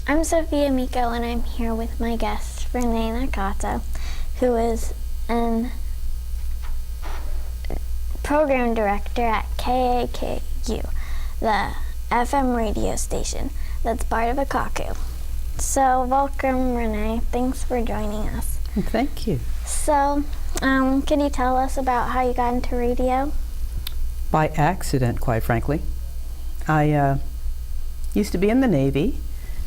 I'm Sofia Amico, and I'm here with my guest, Renee Nakata, who is an program director at KAKU, the FM radio station that's part of a KAKU. So welcome, Renee. Thanks for joining us. Thank you. So, can you tell us about how you got into radio? By accident, quite frankly. I used to be in the Navy,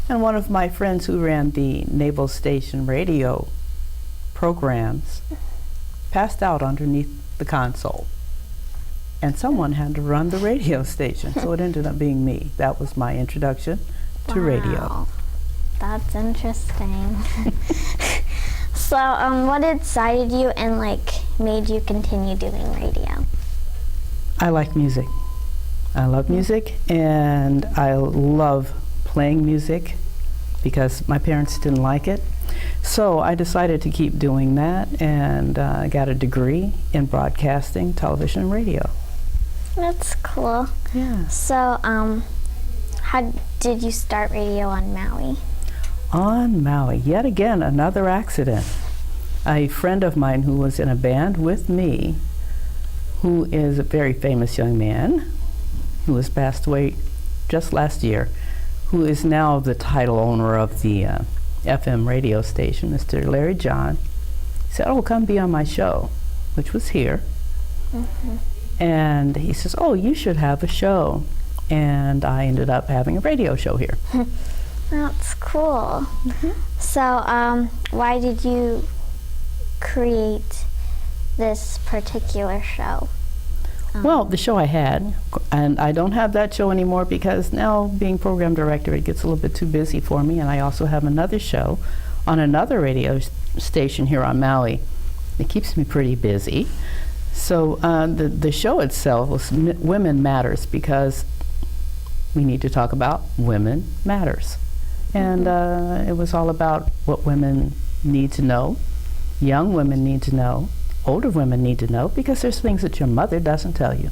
and one of my friends who ran the Naval Station radio programs passed out underneath the console. And someone had to run the radio station, so it ended up being me. That was my introduction to radio. That's interesting. So, what excited you and made you continue doing radio? I like music. I love music, and I love playing music because my parents didn't like it. So I decided to keep doing that, and I got a degree in broadcasting, television, and radio. That's cool. Yeah. So, how did you start radio on Maui? On Maui, yet again, another accident. A friend of mine who was in a band with me, who is a very famous young man, who has passed away just last year, who is now the title owner of the FM radio station, Mr. Larry John, said, "Oh, come be on my show," which was here. Mm-hmm. And he says, "Oh, you should have a show." And I ended up having a radio show here. That's cool. Mm-hmm. So, why did you create this particular show? Well, the show I had, and I don't have that show anymore because now being program director, it gets a little bit too busy for me, and I also have another show on another radio station here on Maui. It keeps me pretty busy. So the show itself was Women Matters, because we need to talk about Women Matters. And it was all about what women need to know, young women need to know, older women need to know, because there's things that your mother doesn't tell you.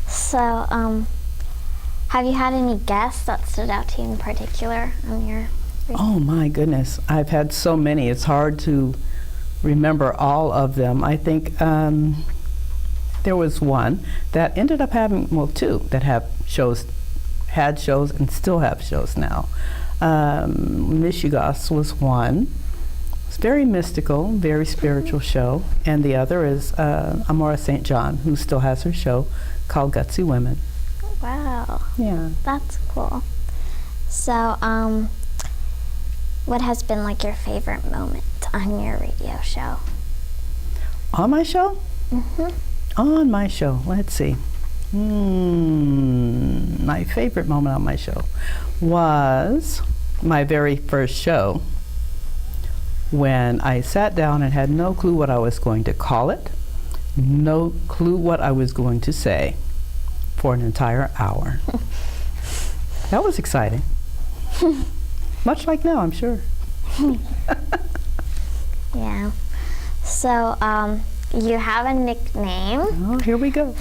So, have you had any guests that stood out to you in particular on your radio? Oh my goodness, I've had so many. It's hard to remember all of them. I think there was one that ended up having, well, two that had shows and still have shows now. Michigas was one. It's very mystical, very spiritual show, and the other is Amora St. John, who still has her show called Gutsy Women. Wow. Yeah. That's cool. So, what has been your favorite moment on your radio show? On my show? Mm-hmm. On my show, let's see. My favorite moment on my show was my very first show, when I sat down and had no clue what I was going to call it, no clue what I was going to say for an entire hour. That was exciting. Much like now, I'm sure. Yeah. So, you have a nickname. Oh, here we go.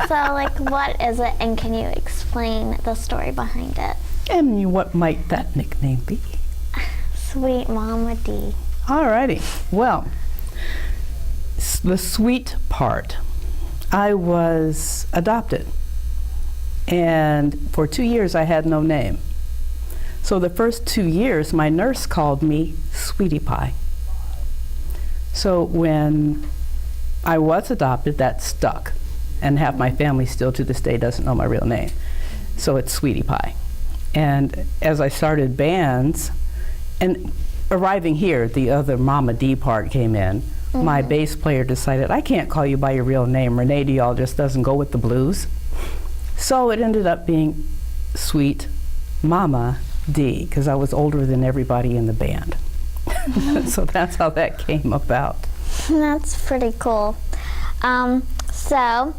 So, what is it, and can you explain the story behind it? And what might that nickname be? Sweet Mama Dee. Alrighty. Well, the sweet part. I was adopted, and for 2 years I had no name. So the first 2 years, my nurse called me Sweetie Pie. So when I was adopted, that stuck, and half my family still to this day doesn't know my real name. So it's Sweetie Pie. And as I started bands, and arriving here, the other Mama Dee part came in. Mm-hmm. My bass player decided, I can't call you by your real name. Renee Nakata just doesn't go with the blues. So it ended up being Sweet Mama Dee, because I was older than everybody in the band. So that's how that came about. That's pretty cool. So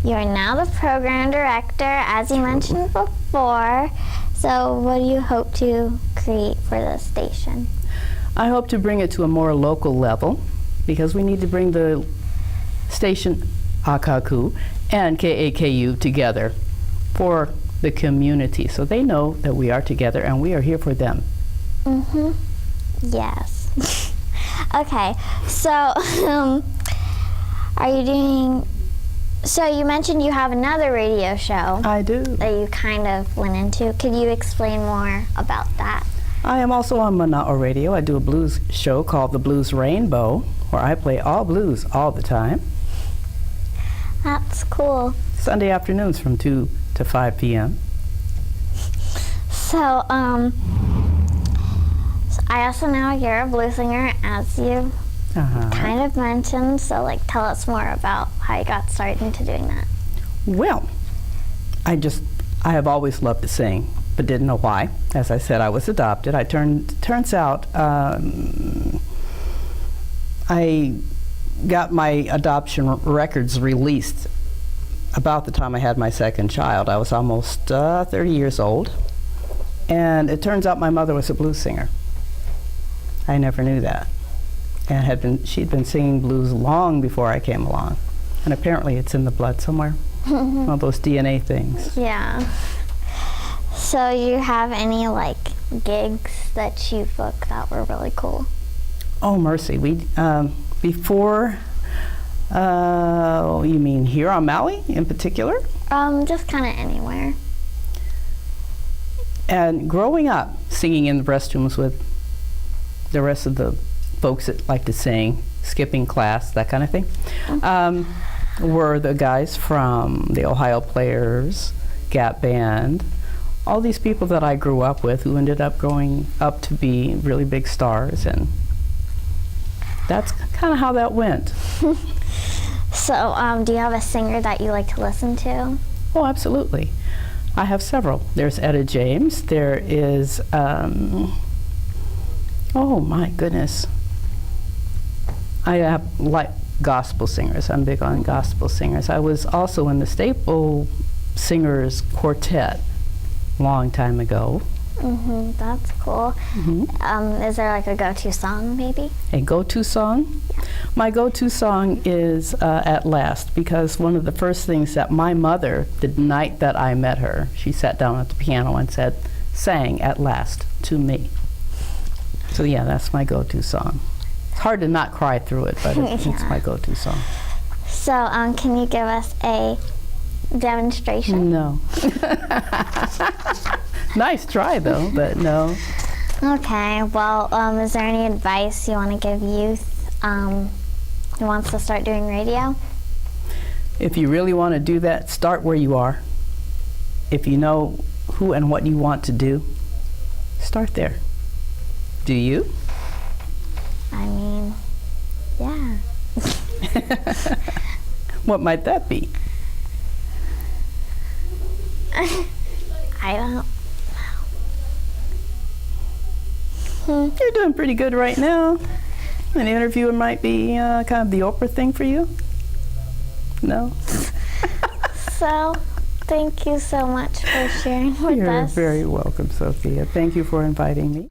you're now the program director, as you mentioned before. So what do you hope to create for the station? I hope to bring it to a more local level, because we need to bring the station KAKU and KAKU together for the community, so they know that we are together and we are here for them. Mm-hmm. Yes. Okay, so are you doing, so you mentioned you have another radio show I do. that you kind of went into. Could you explain more about that? I am also on Mana'o Radio. I do a blues show called The Blues Rainbow, where I play all blues all the time. That's cool. Sunday afternoons from 2 to 5 p.m. So, I also know you're a blues singer, as you kind of mentioned, so like tell us more about how you got started into doing that. Well, I have always loved to sing, but didn't know why. As I said, I was adopted. Turns out I got my adoption records released about the time I had my second child. I was almost 30 years old, and it turns out my mother was a blues singer. I never knew that, and she'd been singing blues long before I came along, and apparently it's in the blood somewhere. One of those DNA things. Yeah. So you have any like gigs that you booked that were really cool? Oh mercy, we before. You mean here on Maui in particular? Just kind of anywhere. And growing up, singing in the restrooms with the rest of the folks that like to sing, skipping class, that kind of thing, were the guys from the Ohio Players, Gap Band, all these people that I grew up with who ended up growing up to be really big stars, and that's kind of how that went. So, do you have a singer that you like to listen to? Oh, absolutely. I have several. There's Etta James. There is, oh my goodness. I like gospel singers. I'm big on gospel singers. I was also in the Staple Singers Quartet a long time ago. Mm-hmm, that's cool. Mm-hmm. Is there like a go-to song, maybe? A go-to song? Yeah. My go-to song is At Last, because one of the first things that my mother, the night that I met her, she sat down at the piano and sang At Last to me. So yeah, that's my go-to song. It's hard to not cry through it, but it's my go-to song. So, can you give us a demonstration? No. Nice try though, but no. Okay, well, is there any advice you want to give youth who wants to start doing radio? If you really want to do that, start where you are. If you know who and what you want to do, start there. Do you? I mean, yeah. What might that be? I don't know. You're doing pretty good right now. An interview might be kind of the Oprah thing for you? No? So, thank you so much for sharing with us. You're very welcome, Sophia. Thank you for inviting me.